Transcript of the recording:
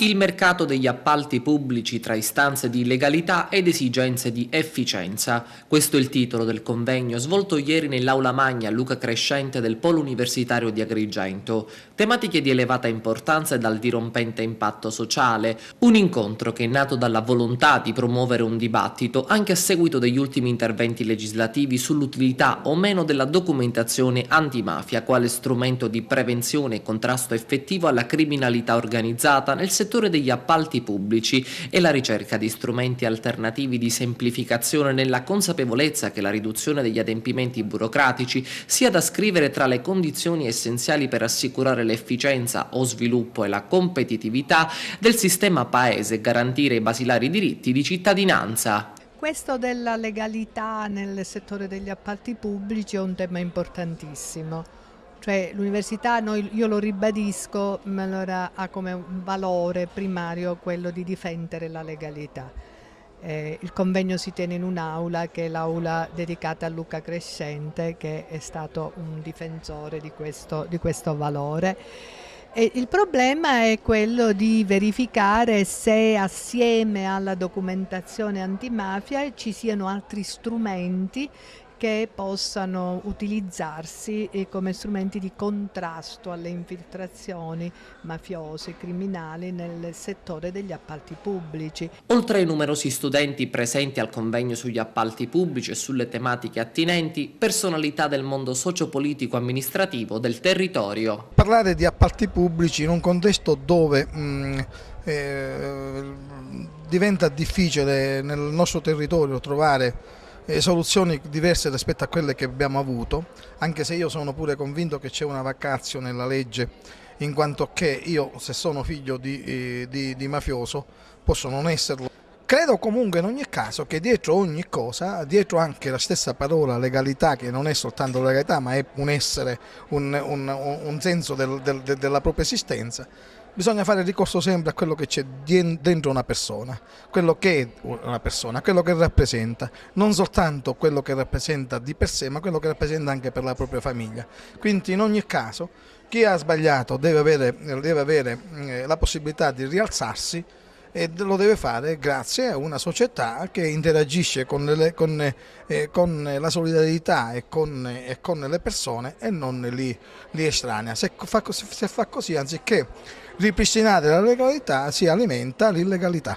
Il mercato degli appalti pubblici tra istanze di legalità ed esigenze di efficienza. Questo è il titolo del convegno svolto ieri nell'Aula Magna Luca Crescente del Polo Universitario di Agrigento. Tematiche di elevata importanza e dal dirompente impatto sociale. Un incontro che è nato dalla volontà di promuovere un dibattito anche a seguito degli ultimi interventi legislativi sull'utilità o meno della documentazione antimafia quale strumento di prevenzione e contrasto effettivo alla criminalità organizzata nel settore degli appalti pubblici e la ricerca di strumenti alternativi di semplificazione nella consapevolezza che la riduzione degli adempimenti burocratici sia da scrivere tra le condizioni essenziali per assicurare l'efficienza o sviluppo e la competitività del sistema paese e garantire i basilari diritti di cittadinanza. Questo della legalità nel settore degli appalti pubblici è un tema importantissimo. Cioè l'università, io lo ribadisco, allora, ha come un valore primario quello di difendere la legalità. Il convegno si tiene in un'aula che è l'aula dedicata a Luca Crescente, che è stato un difensore di questo valore. E il problema è quello di verificare se assieme alla documentazione antimafia ci siano altri strumenti che possano utilizzarsi come strumenti di contrasto alle infiltrazioni mafiose e criminali nel settore degli appalti pubblici. Oltre ai numerosi studenti presenti al convegno sugli appalti pubblici e sulle tematiche attinenti, personalità del mondo sociopolitico amministrativo del territorio. Parlare di appalti pubblici in un contesto dove diventa difficile nel nostro territorio trovare soluzioni diverse rispetto a quelle che abbiamo avuto, anche se io sono pure convinto che c'è una vacatio nella legge, in quanto che io, se sono figlio di mafioso, posso non esserlo. Credo comunque in ogni caso che dietro ogni cosa, dietro anche la stessa parola legalità, che non è soltanto legalità ma è un essere, un senso della propria esistenza, bisogna fare ricorso sempre a quello che c'è dentro una persona, quello che è una persona, quello che rappresenta, non soltanto quello che rappresenta di per sé, ma quello che rappresenta anche per la propria famiglia. Quindi in ogni caso chi ha sbagliato deve avere la possibilità di rialzarsi e lo deve fare grazie a una società che interagisce con la solidarietà e con le persone e non li estranea. Se fa così, anziché ripristinare la legalità, si alimenta l'illegalità.